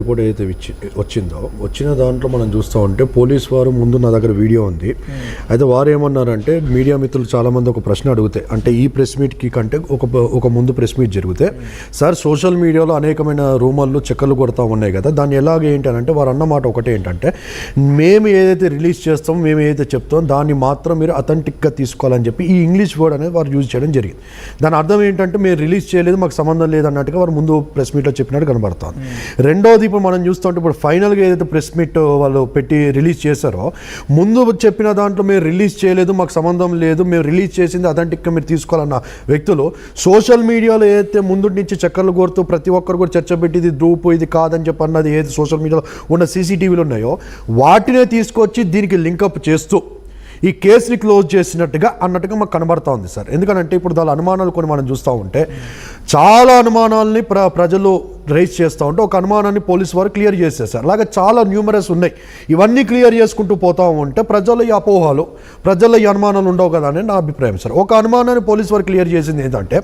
Report ఏదైతే వచ్చిన దాంట్లో మనం చూస్తూ ఉంటే పోలీస్ వారు ముందు నా దగ్గర వీడియో ఉంది. అయితే వారు ఏమన్నారంటే మీడియా మిత్రులు చాలామంది ఒక ప్రశ్న అడిగితే అంటే ఈ ప్రెస్ మీట్కి కంటే ఒక ముందు ప్రెస్ మీట్ జరిగితే సార్ సోషల్ మీడియాలో అనేకమైన రూమర్లు చెక్కలు కొడతా ఉన్నాయి కదా, దాన్ని ఎలాగ ఏంటంటే వారు అన్నమాట ఒకటే ఏంటంటే మేము ఏదైతే రిలీజ్ చేస్తామో మేము ఏదైతే చెప్తామో దాన్ని మాత్రం మీరు అథెంటిక్గా తీసుకోవాలని చెప్పి ఈ ఇంగ్లీష్ వర్డ్ అనేది వారు యూజ్ చేయడం జరిగింది. దాని అర్థం ఏంటంటే మేము రిలీజ్ చేయలేదు, మాకు సంబంధం లేదన్నట్టుగా వారు ముందు ప్రెస్ మీట్లో చెప్పినట్టు కనబడుతుంది. రెండోది ఇప్పుడు మనం చూస్తుంటే ఇప్పుడు ఫైనల్గా ఏదైతే ప్రెస్ మీట్ వాళ్ళు పెట్టి రిలీజ్ చేశారో ముందు చెప్పిన దాంట్లో మేము రిలీజ్ చేయలేదు, మాకు సంబంధం లేదు, మేము రిలీజ్ చేసింది అథెంటిక్గా మీరు తీసుకోవాలన్న వ్యక్తులు సోషల్ మీడియాలో ఏదైతే ముందు నుంచి చక్కర్లు కోరుతూ ప్రతి ఒక్కరు కూడా చర్చ పెట్టి ఇది డ్రూప్ ఇది కాదని చెప్పి అన్నది ఏది సోషల్ మీడియాలో ఉన్న సీసీటీవీలు ఉన్నాయో వాటినే తీసుకొచ్చి దీనికి లింకప్ చేస్తూ ఈ కేసుని క్లోజ్ చేసినట్టుగా అన్నట్టుగా మాకు కనబడతా ఉంది సార్. ఎందుకంటే ఇప్పుడు దాని అనుమానాలు కొన్ని మనం చూస్తూ ఉంటే చాలా అనుమానాలని ప్రజలు రైజ్ చేస్తూ ఉంటే ఒక అనుమానాన్ని పోలీసు వారు క్లియర్ చేసేసారు. అలాగే చాలా న్యూమరస్ ఉన్నాయి. ఇవన్నీ క్లియర్ చేసుకుంటూ పోతూ ఉంటే ప్రజల ఈ అపోహలు ప్రజల ఈ అనుమానాలు ఉండవు కదా అని నా అభిప్రాయం సార్. ఒక అనుమానాన్ని పోలీసు వారు క్లియర్ చేసింది ఏంటంటే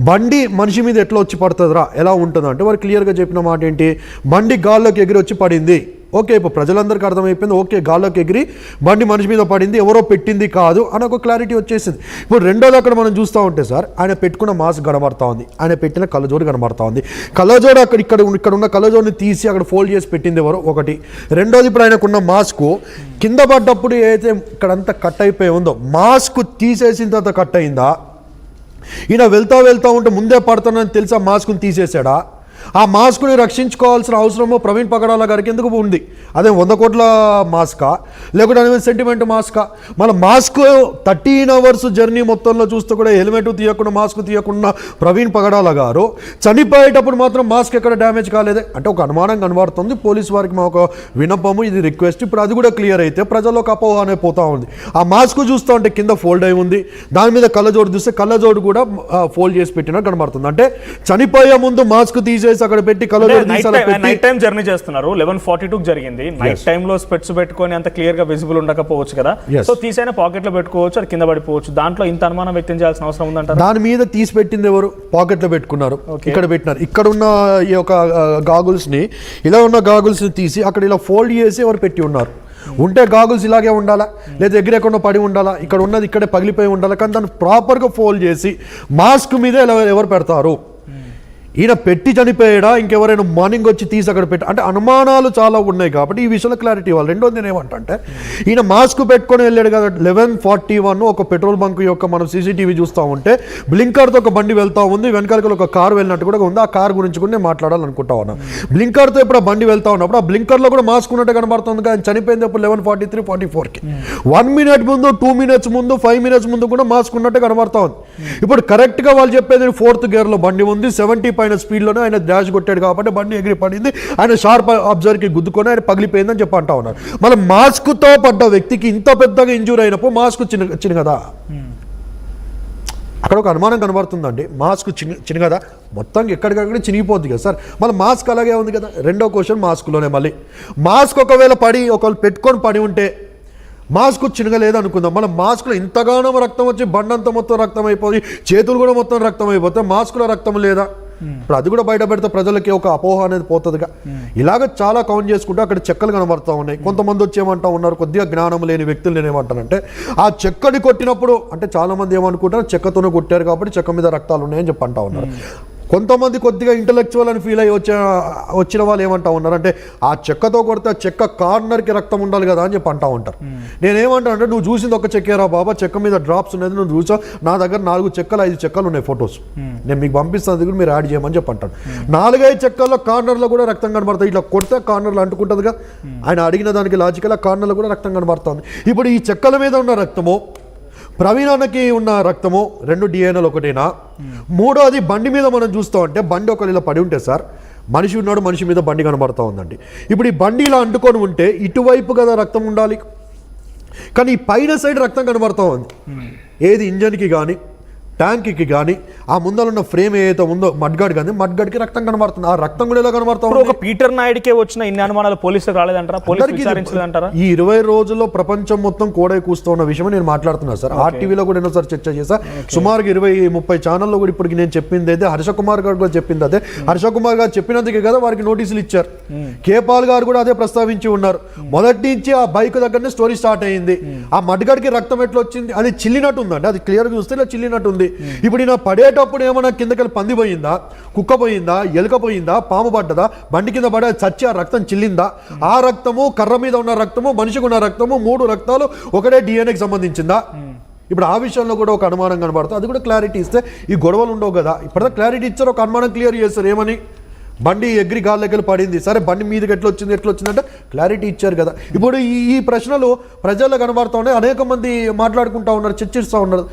బండి మనిషి మీద ఎట్లా వచ్చి పడుతుందిరా ఎలా ఉంటుందా అంటే వారు క్లియర్గా చెప్పిన మాట ఏంటి, బండి గాల్లోకి ఎగిరి వచ్చి పడింది. ఓకే, ఇప్పుడు ప్రజలందరికీ అర్థమైపోయింది, ఓకే గాల్లోకి ఎగిరి బండి మనిషి మీద పడింది, ఎవరో పెట్టింది కాదు అని ఒక క్లారిటీ వచ్చేసింది. ఇప్పుడు రెండోది అక్కడ మనం చూస్తూ ఉంటే సార్ ఆయన పెట్టుకున్న మాస్క్ కనబడతా ఉంది, ఆయన పెట్టిన కళ్ళజోడు కనబడతా ఉంది. కళ్ళజోడు ఇక్కడ ఉన్న కళ్ళజోడుని తీసి అక్కడ ఫోల్డ్ చేసి పెట్టింది ఎవరో ఒకటి. రెండోది ఇప్పుడు ఆయనకున్న మాస్క్ కింద పడ్డప్పుడు ఏదైతే ఇక్కడంతా కట్ అయిపోయి ఉందో మాస్క్ తీసేసిన తర్వాత కట్ అయిందా, ఈయన వెళ్తా ఉంటే ముందే పడుతున్నానని తెలిసి ఆ మాస్క్ని తీసేశాడా, ఆ మాస్క్ని రక్షించుకోవాల్సిన అవసరమో ప్రవీణ్ పగడాల గారికి ఎందుకు ఉంది? అదే 100 కోట్ల మాస్కా లేకుంటే అదే సెంటిమెంట్ మాస్కా? మన మాస్క్ 13 అవర్స్ జర్నీ మొత్తంలో చూస్తూ కూడా హెల్మెట్ తీయకుండా మాస్క్ తీయకుండా ప్రవీణ్ పగడాల గారు చనిపోయేటప్పుడు మాత్రం మాస్క్ ఎక్కడ డ్యామేజ్ కాలేదే అంటే ఒక అనుమానం కనబడుతుంది. పోలీసు వారికి మా ఒక వినపము, ఇది రిక్వెస్ట్. ఇప్పుడు అది కూడా క్లియర్ అయితే ప్రజల్లోకి అపోహ అనే పోతా ఉంది. ఆ మాస్క్ చూస్తూ ఉంటే కింద ఫోల్డ్ అయి ఉంది, దాని మీద కళ్ళజోడు చూస్తే కళ్ళజోడు కూడా ఫోల్డ్ చేసి పెట్టినట్టు కనబడుతుంది. అంటే చనిపోయే ముందు మాస్క్ తీసేసి అక్కడ పెట్టి నైట్ టైం జర్నీ చేస్తున్నారు. 11:42 జరిగింది. నైట్ టైం లో స్పెట్స్ పెట్టుకొని అంత క్లియర్ గా విజిబుల్ ఉండకపోవచ్చు కదా, సో తీసైనా పాకెట్ లో పెట్టుకోవచ్చు, అది కింద పడిపోవచ్చు. దాంట్లో ఇంత అనుమానం వ్యక్తం చేయాల్సిన అవసరం ఉందంటారు? దాని మీద తీసి పెట్టింది ఎవరు? పాకెట్ లో పెట్టుకున్నారు, ఇక్కడ పెట్టినారు. ఇక్కడ ఉన్న ఈ యొక్క గాగుల్స్ ని ఇలా ఉన్న గాగుల్స్ ని తీసి అక్కడ ఇలా ఫోల్డ్ చేసి ఎవరు పెట్టి ఉన్నారు. ఉంటే గాగుల్స్ ఇలాగే ఉండాలా, లేదా ఎగిరేకుండా పడి ఉండాలా, ఇక్కడ ఉన్నది ఇక్కడే పగిలిపోయి ఉండాలా, కానీ దాన్ని ప్రాపర్గా ఫోల్డ్ చేసి మాస్క్ మీద ఎవరు పెడతారు? ఈయన పెట్టి చనిపోయాడా, ఇంకెవరైనా మార్నింగ్ వచ్చి తీసి అక్కడ పెట్టి అంటే అనుమానాలు చాలా ఉన్నాయి కాబట్టి ఈ విషయంలో క్లారిటీ ఇవ్వాలి. రెండోది నేను ఏమంటే ఈయన మాస్క్ పెట్టుకొని వెళ్ళాడు కదా. 11:41 ఒక పెట్రోల్ బంక్ యొక్క మనం సీసీటీవీ చూస్తూ ఉంటే బ్లింకర్తో ఒక బండి వెళ్తూ ఉంది, వెనకాల ఒక కారు వెళ్ళినట్టు కూడా ఉంది. ఆ కారు గురించి కూడా నేను మాట్లాడాలనుకుంటా ఉన్నాను. బ్లింకర్తో ఇప్పుడు ఆ బండి వెళ్తూ ఉన్నప్పుడు ఆ బ్లింకర్లో కూడా మాస్క్ ఉన్నట్టు కనబడుతుంది. ఆయన చనిపోయింది అప్పుడు 11:43-44కి 1 మినిట్ ముందు, 2 మినిట్స్ ముందు, 5 మినిట్స్ ముందు కూడా మాస్క్ ఉన్నట్టు కనబడుతూ ఉంది. ఇప్పుడు కరెక్ట్గా వాళ్ళు చెప్పేది 4th గేర్లో బండి ఉంది, 70 పైన స్పీడ్లోనే ఆయన డాష్ కొట్టాడు కాబట్టి బండి ఎగిరి పడింది, ఆయన షార్ప్ అబ్జర్వర్కి గుద్దుకొని ఆయన పగిలిపోయిందని చెప్పి అంటా ఉన్నారు. మళ్ళీ మాస్క్తో పడ్డ వ్యక్తికి ఇంత పెద్దగా ఇంజూరీ అయినప్పుడు మాస్క్ చిన్నగదా? అక్కడ ఒక అనుమానం కనబడుతుందండి. మాస్క్ చిన్నగదా మొత్తం ఎక్కడికక్కడ చినిగిపోద్ది కదా సార్. మళ్ళీ మాస్క్ అలాగే ఉంది కదా. రెండో క్వశ్చన్ మాస్క్లోనే మళ్ళీ మాస్క్ ఒకవేళ పెట్టుకొని పడి ఉంటే మాస్క్ చిన్నగలేదు అనుకుందాం, మళ్ళీ మాస్క్లో ఇంతగానో రక్తం వచ్చి బండంతా మొత్తం రక్తం అయిపోయి చేతులు కూడా మొత్తం రక్తం అయిపోతే మాస్క్లో రక్తం లేదా? ఇప్పుడు అది కూడా బయట పెడితే ప్రజలకి ఒక అపోహ అనేది పోతుందిగా. ఇలాగ చాలా కౌంట్ చేసుకుంటే అక్కడ చెక్కలు కనబడుతూ ఉన్నాయి. కొంతమంది వచ్చి ఏమంటా ఉన్నారు, కొద్దిగా జ్ఞానం లేని వ్యక్తులు నేనేమంటానంటే ఆ చెక్కని కొట్టినప్పుడు అంటే చాలా మంది ఏమనుకుంటారు చెక్కతోనే కొట్టారు కాబట్టి చెక్క మీద రక్తాలు ఉన్నాయని చెప్పి అంటా ఉన్నారు. కొంతమంది కొద్దిగా ఇంటలెక్చువల్ అని ఫీల్ అయ్యి వచ్చిన వాళ్ళు ఏమంటా ఉన్నారు అంటే ఆ చెక్కతో కొడితే ఆ చెక్క కార్నర్కి రక్తం ఉండాలి కదా అని చెప్పి అంటా ఉంటారు. నేనేమంటాను అంటే నువ్వు చూసింది ఒక చెక్కేరా బాబా, చెక్క మీద డ్రాప్స్ ఉన్నది నువ్వు చూసావు, నా దగ్గర 4 చెక్కలు 5 చెక్కలు ఉన్నాయి ఫొటోస్, నేను మీకు పంపిస్తాను, అది కూడా మీరు యాడ్ చేయమని చెప్పి అంటాను. 4-5 చెక్కల్లో కార్నర్లో కూడా రక్తం కనబడుతుంది. ఇట్లా కొడితే కార్నర్లో అంటుకుంటుందిగా. ఆయన అడిగిన దానికి లాజికల్ కార్నర్లో కూడా రక్తం కనబడుతుంది. ఇప్పుడు ఈ చెక్కల మీద ఉన్న రక్తము ప్రవీణానికి ఉన్న రక్తము 2 డిఎన్ఏలు ఒకటేనా? మూడోది బండి మీద మనం చూస్తూ ఉంటే బండి ఒకళ్ళు ఇలా పడి ఉంటే సార్ మనిషి ఉన్నాడు, మనిషి మీద బండి కనబడుతూ ఉందండి. ఇప్పుడు ఈ బండి ఇలా అంటుకొని ఉంటే ఇటువైపు కదా రక్తం ఉండాలి, కానీ ఈ పైన సైడ్ రక్తం కనబడుతూ ఉంది. ఏది ఇంజన్కి కానీ ట్యాంక్కి కానీ ఆ ముందర ఉన్న ఫ్రేమ్ ఏదైతే ఉందో మడ్గాడ్ కానీ మడ్గాడ్కి రక్తం కనబడుతుంది. ఆ రక్తం కూడా ఎలా కనబడుతుంది? ఇప్పుడు ఒక పీటర్ నాయుడికే వచ్చిన ఇన్ని అనుమానాలు పోలీసులకు రాలేదంటారా? పోలీసులు విచారించలేదంటారా? ఈ 20 రోజుల్లో ప్రపంచం మొత్తం కోడై కూస్తూ ఉన్న విషయం నేను మాట్లాడుతున్నా సార్. ఆర్టీవీలో కూడా ఎన్నోసారి చర్చ చేశా. సుమారుగా 20-30 ఛానల్లో కూడా ఇప్పటికి నేను చెప్పింది అయితే హర్ష కుమార్ గారు కూడా చెప్పింది అదే. హర్ష కుమార్ గారు చెప్పినందుకే కదా వారికి నోటీసులు ఇచ్చారు. కేపాల్ గారు కూడా అదే ప్రస్తావించి ఉన్నారు. మొదటి నుంచి ఆ బైక్ దగ్గరనే స్టోరీ స్టార్ట్ అయింది. ఆ మడ్గాడికి రక్తం ఎట్లా వచ్చింది? అది చిల్లినట్టు ఉందండి, అది క్లియర్ చూస్తే ఇలా చిల్లినట్టు ఉంది. ఇప్పుడు ఈయన పడేటప్పుడు ఏమన్నా కిందకెళ్ళి పంది పోయిందా, కుక్క పోయిందా, ఎలుక పోయిందా, పాము పడ్డదా, బండి కింద పడే చచ్చి ఆ రక్తం చిల్లిందా? ఆ రక్తము, కర్ర మీద ఉన్న రక్తము, మనిషికి ఉన్న రక్తము, 3 రక్తాలు ఒకటే డిఎన్ఏకి సంబంధించిందా? ఇప్పుడు ఆ విషయంలో కూడా ఒక అనుమానం కనబడుతుంది. అది కూడా క్లారిటీ ఇస్తే ఈ గొడవలు ఉండవు కదా. ఇప్పటిదా క్లారిటీ ఇచ్చారు, ఒక అనుమానం క్లియర్ చేస్తారు. ఏమని? బండి ఎగ్రి గాలి దగ్గర పడింది, సరే బండి మీదకి ఎట్లా వచ్చిందంటే క్లారిటీ ఇచ్చారు కదా. ఇప్పుడు ఈ ప్రశ్నలు ప్రజల్లో కనబడుతూ ఉన్నాయి. అనేక మంది మాట్లాడుకుంటా ఉన్నారు, చర్చిస్తూ ఉన్నారు.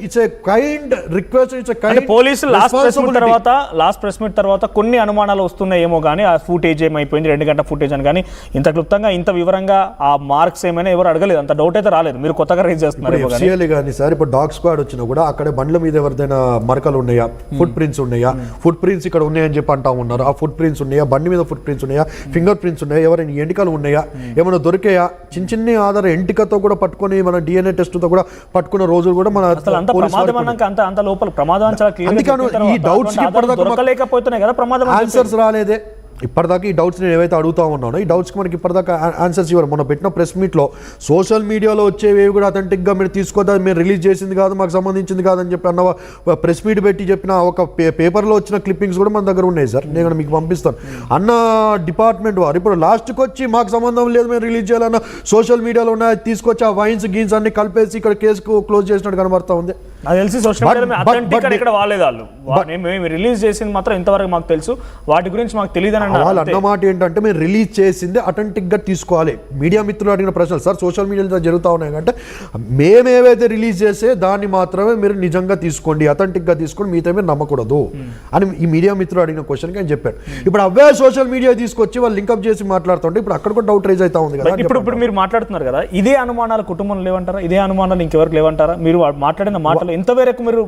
It's a kind request, it's a kind. పోలీసులు లాస్ట్ ప్రెస్ మీట్ తర్వాత కొన్ని అనుమానాలు వస్తున్నాయేమో కానీ ఆ ఫుటేజ్ ఏమైపోయింది, 2 గంటల ఫుటేజ్ అని కానీ ఇంత క్లుప్తంగా ఇంత వివరంగా ఆ మార్క్స్ ఏమైనా ఎవరు అడగలేదు, అంత డౌట్ అయితే రాలేదు. మీరు కొత్తగా రైజ్ చేస్తున్నారు కానీ సార్. ఇప్పుడు డాగ్ స్క్వాడ్ వచ్చినా కూడా అక్కడ బండ్ల మీద ఎవరిదైనా మరకలు ఉన్నాయా, ఫుట్ ప్రింట్స్ ఉన్నాయా, ఫుట్ ప్రింట్స్ ఇక్కడ ఉన్నాయని చెప్పి అంటా ఉన్నారు. ఆ ఫుట్ ప్రింట్స్ ఉన్నాయా, బండి మీద ఫుట్ ప్రింట్స్ ఉన్నాయా, ఫింగర్ ప్రింట్స్ ఉన్నాయా, ఎవరైనా ఎంటికలు ఉన్నాయా, ఏమైనా దొరికాయా? చిన్న ఆధార ఎంటికతో కూడా పట్టుకొని మన డిఎన్ఏ టెస్ట్ తో కూడా పట్టుకున్న రోజులు కూడా మన ఈ డౌట్స్ ఆన్సర్స్ రాలేదే. ఇప్పటిదాకా ఈ డౌట్స్ నేను ఏవైతే అడుగుతా ఉన్నానో ఈ డౌట్స్కి మనకి ఇప్పటిదాకా ఆన్సర్స్ ఇవ్వరు. మొన్న పెట్టిన ప్రెస్ మీట్లో సోషల్ మీడియాలో వచ్చేవి కూడా అథెంటిక్గా మీరు తీసుకోదా, మీరు రిలీజ్ చేసింది కాదు, మాకు సంబంధించింది కాదని చెప్పి అన్న ప్రెస్ మీట్ పెట్టి చెప్పిన ఒక పేపర్లో వచ్చిన క్లిప్పింగ్స్ కూడా మన దగ్గర ఉన్నాయి సార్. నేను మీకు పంపిస్తాను. అన్న డిపార్ట్మెంట్ వారు ఇప్పుడు లాస్ట్కి వచ్చి మాకు సంబంధం లేదు, మేము రిలీజ్ చేయాలన్న సోషల్ మీడియాలో ఉన్నాయి తీసుకొచ్చి ఆ వైన్స్ గీన్స్ అన్ని కలిపేసి ఇక్కడ కేసు క్లోజ్ చేసినట్టు కనబడతా ఉంది. నాకు తెలిసి సోషల్ మీడియా ఇక్కడ వాలేదు. వాళ్ళు మేము రిలీజ్ చేసింది మాత్రం ఇంతవరకు మాకు తెలుసు, వాటి గురించి మాకు తెలియదు అని వాళ్ళు అన్నమాట ఏంటంటే మేము రిలీజ్ చేసింది అథెంటిక్ గా తీసుకోవాలి. మీడియా మిత్రులు అడిగిన ప్రశ్నలు సార్ సోషల్ మీడియాలో జరుగుతూ ఉన్నాయి అంటే మేము ఏవైతే రిలీజ్ చేసే దాన్ని మాత్రమే మీరు నిజంగా తీసుకోండి, అథెంటిక్ గా తీసుకోండి, మీతో మీరు నమ్మకూడదు అని ఈ మీడియా మిత్రులు అడిగిన క్వశ్చన్కి ఆయన చెప్పారు. ఇప్పుడు అవే సోషల్ మీడియా తీసుకొచ్చి వాళ్ళు లింకప్ చేసి మాట్లాడుతుంటే ఇప్పుడు అక్కడ కూడా డౌట్ రైజ్ అవుతా ఉంది కదా. ఇప్పుడు మీరు మాట్లాడుతున్నారు కదా, ఇదే అనుమానాలు కుటుంబంలో లేవంటారా? ఇదే అనుమానాలు ఇంకెవరికి లేవంటారా? మీరు మాట్లాడిన మాటలు ఇంతవరకు మీరు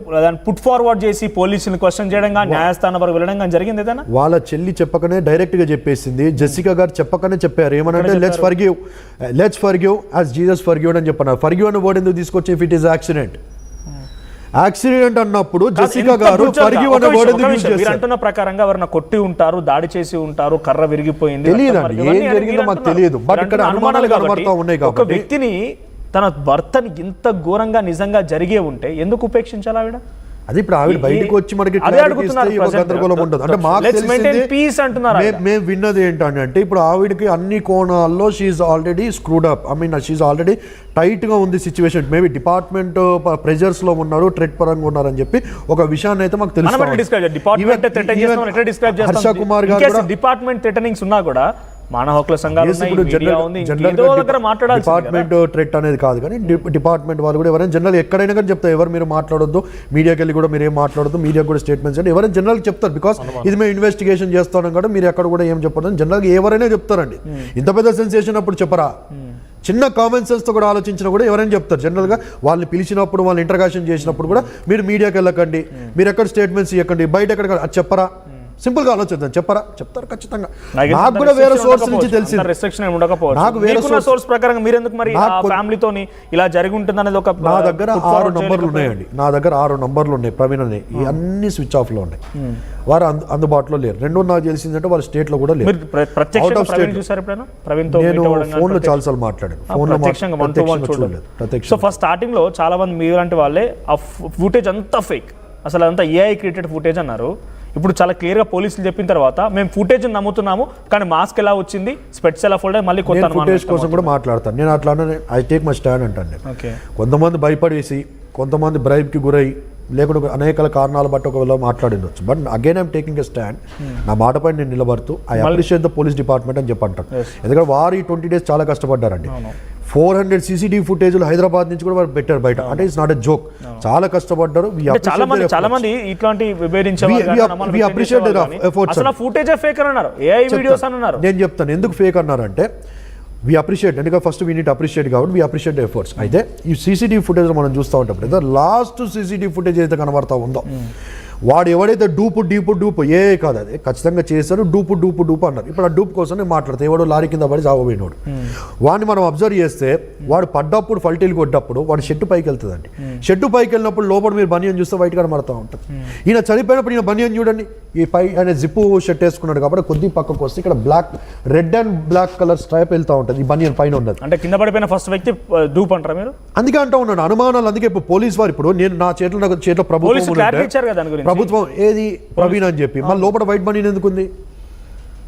పుట్ ఫార్వర్డ్ చేసి పోలీసులు క్వశ్చన్ చేయడం కానీ న్యాయస్థానం వరకు వెళ్ళడం కానీ జరిగింది ఏదైనా? వాళ్ళ చెల్లి చెప్పకనే డైరెక్ట్ గా చెప్పేసింది. జెసికా గారు చెప్పకనే చెప్పారు. ఏమనంటే లెట్స్ ఫర్గివ్ యాజ్ జీసస్ ఫర్గివ్డ్ అని చెప్పన్నారు. ఫర్గివ్ అనే వర్డ్ ఎందుకు తీసుకొచ్చి ఇఫ్ ఇట్ ఈస్ యాక్సిడెంట్ అన్నప్పుడు జెసికా గారు ఫర్గివ్ అనే వర్డ్ ఎందుకు యూజ్ చేశారు? మీరు అంటున్న ప్రకారంగా ఎవరైనా కొట్టి ఉంటారు, దాడి చేసి ఉంటారు, కర్ర విరిగిపోయింది, తెలియదండి ఏం జరిగిందో మాకు తెలియదు. బట్ ఇక్కడ అనుమానాలు కనబడతా ఉన్నాయి కాబట్టి ఒక వ్యక్తిని తన భర్తని ఇంత ఘోరంగా నిజంగా జరిగే ఉంటే ఎందుకు ఉపేక్షించాలి ఆవిడ? అది ఇప్పుడు ఆవిడ బయటకు వచ్చి మనకి గందరగోళం ఉండదు అంటే మాకు మేము విన్నది ఏంటంటే ఇప్పుడు ఆవిడకి అన్ని కోణాల్లో she already screwed up. I mean she already tight గా ఉంది సిచ్యువేషన్. మేబీ డిపార్ట్మెంట్ ప్రెజర్స్ లో ఉన్నారు, థ్రెట్ పరంగా ఉన్నారు అని చెప్పి ఒక విషయాన్ని అయితే మాకు తెలుసు. హర్ష కుమార్ గారు డిపార్ట్మెంట్ థ్రెటనింగ్స్ ఉన్నా కూడా మానవ హక్కుల సంఘాలు డిపార్ట్మెంట్ థ్రెట్ అనేది కాదు కానీ డిపార్ట్మెంట్ వాళ్ళు కూడా ఎవరైనా జనరల్ ఎక్కడైనా కానీ చెప్తారు ఎవరు మీరు మాట్లాడొద్దు, మీడియాకి వెళ్ళి కూడా మీరు ఏం మాట్లాడొద్దు, మీడియా కూడా స్టేట్మెంట్స్ అంటే ఎవరైనా జనరల్ చెప్తారు. బికాస్ ఇది మేము ఇన్వెస్టిగేషన్ చేస్తాం కూడా మీరు ఎక్కడ కూడా ఏం చెప్పడం జనరల్గా ఎవరైనా చెప్తారండి. ఇంత పెద్ద సెన్సేషన్ అప్పుడు చెప్పరా? చిన్న కామన్ సెన్స్ తో కూడా ఆలోచించినా కూడా ఎవరైనా చెప్తారు. జనరల్గా వాళ్ళని పిలిచినప్పుడు వాళ్ళని ఇంటర్గాషన్ చేసినప్పుడు కూడా మీరు మీడియాకి వెళ్ళకండి, మీరు ఎక్కడ స్టేట్మెంట్స్ ఇవ్వకండి, బయట ఎక్కడ అది చెప్పరా? సింపుల్ గా ఆలోచిద్దాం. చెప్పరా? చెప్తారు ఖచ్చితంగా. నాకు కూడా వేరే సోర్స్ నుంచి తెలిసింది. నాకు వేరే సోర్స్ ప్రకారం మీరు ఎందుకు మరి ఫ్యామిలీతోని ఇలా జరిగి ఉంటుంది అనేది ఒక నా దగ్గర 6 నంబర్లు ఉన్నాయండి. నా దగ్గర 6 నంబర్లు ఉన్నాయి ప్రవీణ్ అనే. ఇవన్నీ స్విచ్ ఆఫ్ లో ఉన్నాయి. వారు అందుబాటులో లేరు. రెండో నాకు తెలిసిందంటే వాళ్ళ స్టేట్ లో కూడా లేరు. నేను ఫోన్ లో చాలా సార్లు మాట్లాడాను. ఫోన్ లో ప్రత్యక్షంగా. సో ఫస్ట్ స్టార్టింగ్ లో చాలా మంది మీలాంటి వాళ్ళే ఆ ఫుటేజ్ అంతా ఫేక్, అసలు అంతా ఏఐ క్రియేటెడ్ ఫుటేజ్ అన్నారు. ఇప్పుడు చాలా క్లియర్గా పోలీసులు చెప్పిన తర్వాత మేము ఫుటేజ్ నమ్ముతున్నాము కానీ మాస్క్ ఎలా వచ్చింది, స్పెట్స్ ఎలా ఫోల్డ్ మళ్ళీ కొత్త ఫుటేజ్ కోసం కూడా మాట్లాడతాను. నేను అట్లా ఐ టేక్ మై స్టాండ్ అంటాను నేను. కొంతమంది భయపడేసి, కొంతమంది బ్రైబ్కి గురై, లేకుండా అనేక కారణాలు బట్టి ఒకవేళ మాట్లాడిండొచ్చు. But again I'm taking a stand. నా మాటపై నేను నిలబడుతూ I appreciate the police department అని చెప్పి అంటాను. ఎందుకంటే వారు ఈ 20 days చాలా కష్టపడ్డారండి. 400 CCTV ఫుటేజ్లు హైదరాబాద్ నుంచి కూడా పెట్టారు బయట. అంటే ఇట్స్ నాట్ ఎ జోక్. చాలా కష్టపడ్డారు. చాలా మంది ఇట్లాంటి నేను చెప్తాను ఎందుకు ఫేక్ అన్నారంటే వి అప్రిషియేట్, ఎందుకంటే ఫస్ట్ వీ నీట్ అప్రిషియేట్ కాబట్టి వీ అప్రిషియేట్ ఎఫర్ట్స్. అయితే ఈ సీసీటీవీ ఫుటేజ్ మనం చూస్తూ ఉంటాం అయితే లాస్ట్ సీసీటీవీ ఫుటేజ్ అయితే కనబడతా ఉందో వాడు ఎవడైతే డూపు ఏ కాదు, అది ఖచ్చితంగా చేశారు. డూపు అన్నారు. ఇప్పుడు ఆ డూప్ కోసం నేను మాట్లాడితే ఎవడో లారీ కింద పడి చావబోయినోడు వాడిని మనం అబ్జర్వ్ చేస్తే వాడు పడ్డప్పుడు ఫల్టీలు కొట్టప్పుడు వాడు షెట్టు పైకి వెళ్తుందండి. షెట్టు పైకి వెళ్ళినప్పుడు లోపల మీరు బనియన్ చూస్తే వైట్ కనబడతా ఉంటుంది. ఈయన చనిపోయినప్పుడు ఈయన బనియన్ చూడండి, ఈ పై ఆయన జిప్పు షర్ట్ వేసుకున్నాడు కాబట్టి కొద్ది పక్కకు వస్తే ఇక్కడ black, red and black colour stripe వెళ్తూ ఉంటుంది ఈ బనియన్ పైన ఉన్నది. అంటే కింద పడిపోయిన ఫస్ట్ వ్యక్తి డూప్ అంటారా మీరు? అందుకే అంటూ ఉన్నాడు అనుమానాలు. అందుకే ఇప్పుడు పోలీస్ వారు ఇప్పుడు నేను నా చేతిలో ప్రభుత్వం ఏది ప్రవీణ్ అని చెప్పి మళ్ళీ లోపల వైట్ బనీన్ ఎందుకు ఉంది?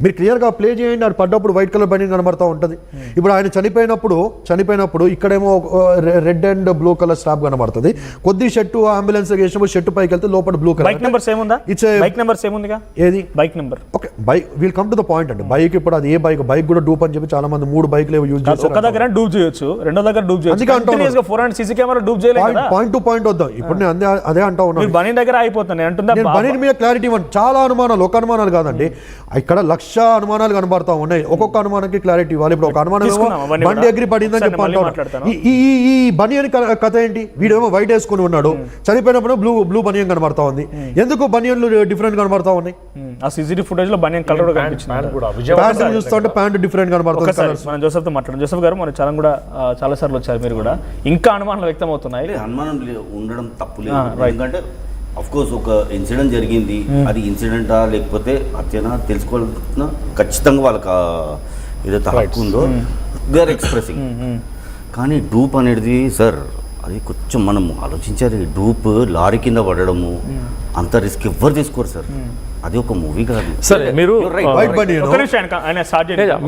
మీరు క్లియర్గా ప్లే చేయండి. అది పడ్డప్పుడు వైట్ కలర్ బనీన్ కనబడతా ఉంటుంది. ఇప్పుడు ఆయన చనిపోయినప్పుడు ఇక్కడేమో red and blue colour stop కనబడుతుంది. కొద్ది షర్టు అంబులెన్స్ వేసినప్పుడు షర్టు పైకి వెళ్తే లోపల blue colour. Bike number same ఉందా? బైక్ నెంబర్ సేమ్ ఉందిగా. ఏది bike number? Okay, bike will come to the point అండి. బైక్ ఇప్పుడు అది ఏ బైక్ కూడా డూప్ అని చెప్పి చాలా మంది 3 బైక్లు యూజ్ చేస్తారు. ఒక దగ్గర డూప్ చేయొచ్చు, రెండో దగ్గర డూప్ చేయొచ్చు. 400 సీసీ కెమెరా డూప్ చేయలేదు. పాయింట్ టు పాయింట్ వద్దాం. ఇప్పుడు నేను అదే అంటా ఉన్నాను. బనీన్ దగ్గర అయిపోతుంది అంటుందా? బనీన్ మీద క్లారిటీ ఇవ్వండి. చాలా అనుమానాలు, ఒక అనుమానాలు కాదండి, ఇక్కడ 1,00,000 అనుమానాలు కనబడతా ఉన్నాయి. ఒక్కొక్క అనుమానానికి క్లారిటీ ఇవ్వాలి. ఇప్పుడు ఒక అనుమానం బండి ఎగిరి పడిందని చెప్పి ఈ బనియన్ కథ ఏంటి? వీడేమో వైట్ వేసుకుని ఉన్నాడు, చనిపోయినప్పుడు బ్లూ బనియన్ కనబడతా ఉంది. ఎందుకు బనియన్లు డిఫరెంట్ కనబడతా ఉన్నాయి? ఆ సీసీటీవీ ఫుటేజ్ లో బనియన్ కలర్ ప్యాంట్ చూస్తా ఉంటే ప్యాంట్ డిఫరెంట్ కనబడుతుంది. మనం జోసెఫ్ తో మాట్లాడు. జోసెఫ్ గారు మన చాలా కూడా చాలా సార్లు వచ్చారు, మీరు కూడా ఇంకా అనుమానాలు వ్యక్తం అవుతున్నాయి. అనుమానం ఉండడం తప్పులేదు, ఎందుకంటే అఫ్ కోర్స్ ఒక ఇన్సిడెంట్ జరిగింది, అది ఇన్సిడెంటా లేకపోతే హత్యనా తెలుసుకోవాలన్నా ఖచ్చితంగా వాళ్ళకి ఏదైతే హక్కు ఉందో దే ఆర్ ఎక్స్ప్రెసింగ్. కానీ డూప్ అనేది సార్ అది కొంచెం మనం ఆలోచించాలి. డూప్ లారీ కింద పడడము అంత రిస్క్ ఎవ్వరు తీసుకోరు సార్. అది ఒక మూవీ కాదు. సరే మీరు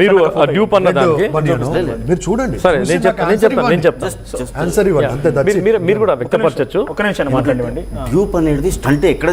మీరు డ్యూప్ అన్న దానికి మీరు చూడండి. సరే నేను చెప్తాను. మీరు కూడా వ్యక్తపరచచ్చు. ఒక నిమిషం మాట్లాడండి. డ్యూప్ అనేది స్టంట్ ఎక్కడ